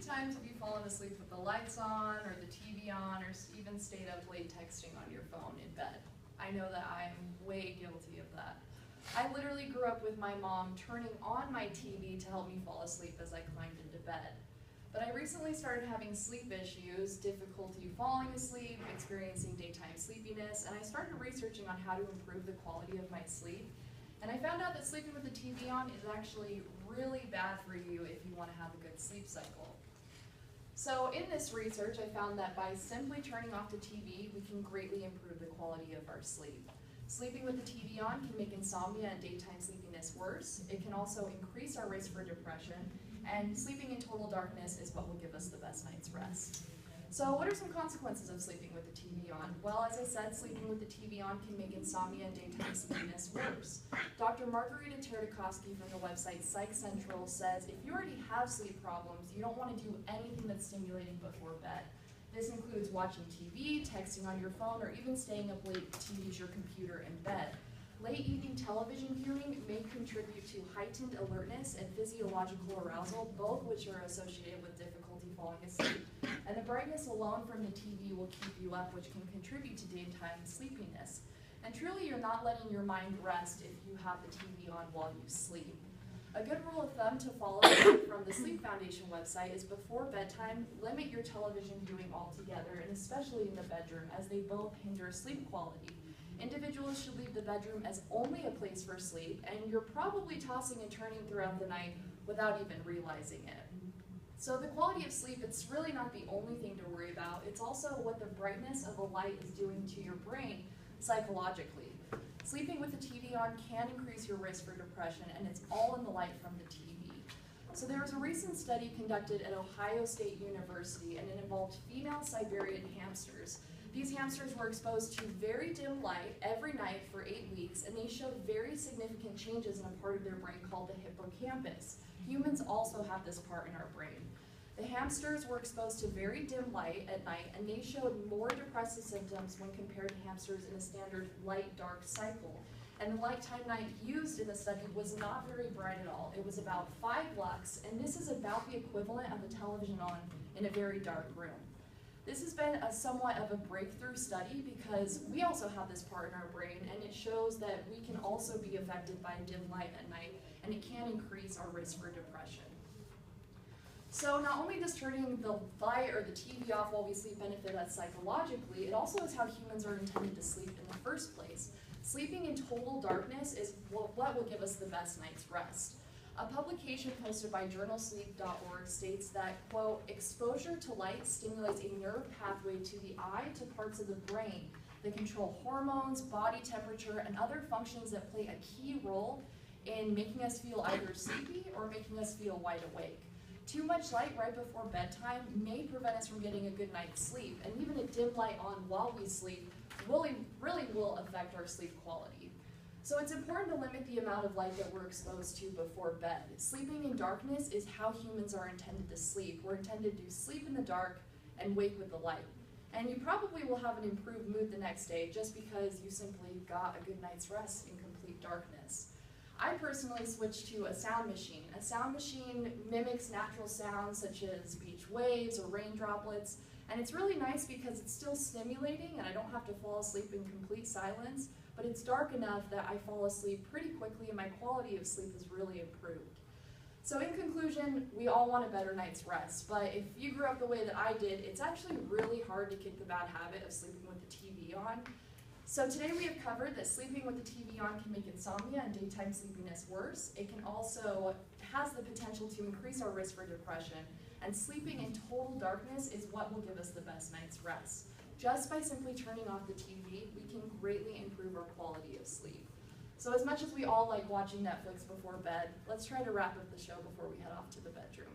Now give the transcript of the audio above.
times have you fallen asleep with the lights on or the TV on or even stayed up late texting on your phone in bed? I know that I'm way guilty of that. I literally grew up with my mom turning on my TV to help me fall asleep as I climbed into bed. But I recently started having sleep issues, difficulty falling asleep, experiencing daytime sleepiness, and I started researching on how to improve the quality of my sleep. And I found out that sleeping with the TV on is actually really bad for you if you want to have a good sleep cycle. So in this research, I found that by simply turning off the TV, we can greatly improve the quality of our sleep. Sleeping with the TV on can make insomnia and daytime sleepiness worse. It can also increase our risk for depression, and sleeping in total darkness is what will give us the best night's rest. So what are some consequences of sleeping with the TV on? Well, as I said, sleeping with the TV on can make insomnia and daytime sleepiness worse. Dr. Margarita Teredikovsky from the website Psych Central says if you already have sleep problems, you don't want to do anything that's stimulating before bed. This includes watching TV, texting on your phone, or even staying up late to use your computer in bed. Late evening television viewing may contribute to heightened alertness and physiological arousal, both which are associated with difficulty falling asleep. And the brightness alone from the TV will keep you up, which can contribute to daytime sleepiness. And truly, you're not letting your mind rest if you have the TV on while you sleep. A good rule of thumb to follow from the Sleep Foundation website is before bedtime, limit your television viewing altogether, and especially in the bedroom, as they both hinder sleep quality. Individuals should leave the bedroom as only a place for sleep, and you're probably tossing and turning throughout the night without even realizing it. So the quality of sleep, it's really not the only thing to worry about. It's also what the brightness of a light is doing to your brain psychologically. Sleeping with the TV on can increase your risk for depression, and it's all in the light from the TV. So there was a recent study conducted at Ohio State University, and it involved female Siberian hamsters. These hamsters were exposed to very dim light every night for 8 weeks, and they showed very significant changes in a part of their brain called the hippocampus. Humans also have this part in our brain. The hamsters were exposed to very dim light at night, and they showed more depressive symptoms when compared to hamsters in a standard light-dark cycle. And the light time night used in the study was not very bright at all. It was about 5 lux, and this is about the equivalent of a television on in a very dark room. This has been a somewhat of a breakthrough study because we also have this part in our brain, and it shows that we can also be affected by dim light at night, and it can increase our risk for depression. So not only does turning the light or the TV off while we sleep benefit us psychologically, it also is how humans are intended to sleep in the first place. Sleeping in total darkness is what will give us the best night's rest. A publication posted by journalsleep.org states that, quote, exposure to light stimulates a nerve pathway to the eye to parts of the brain that control hormones, body temperature, and other functions that play a key role in making us feel either sleepy or making us feel wide awake. Too much light right before bedtime may prevent us from getting a good night's sleep, and even a dim light on while we sleep really will affect our sleep quality. So it's important to limit the amount of light that we're exposed to before bed. Sleeping in darkness is how humans are intended to sleep. We're intended to sleep in the dark and wake with the light. And you probably will have an improved mood the next day just because you simply got a good night's rest in complete darkness. I personally switched to a sound machine. A sound machine mimics natural sounds such as beach waves or rain droplets, and it's really nice because it's still stimulating and I don't have to fall asleep in complete silence, but it's dark enough that I fall asleep pretty quickly and my quality of sleep is really improved. So in conclusion, we all want a better night's rest, but if you grew up the way that I did, it's actually really hard to kick the bad habit of sleeping with the TV on. So today we have covered that sleeping with the TV on can make insomnia and daytime sleepiness worse. It can also has the potential to increase our risk for depression, and sleeping in total darkness is what will give us the best night's rest. Just by simply turning off the TV, we can greatly improve our quality of sleep. So as much as we all like watching Netflix before bed, let's try to wrap up the show before we head off to the bedroom.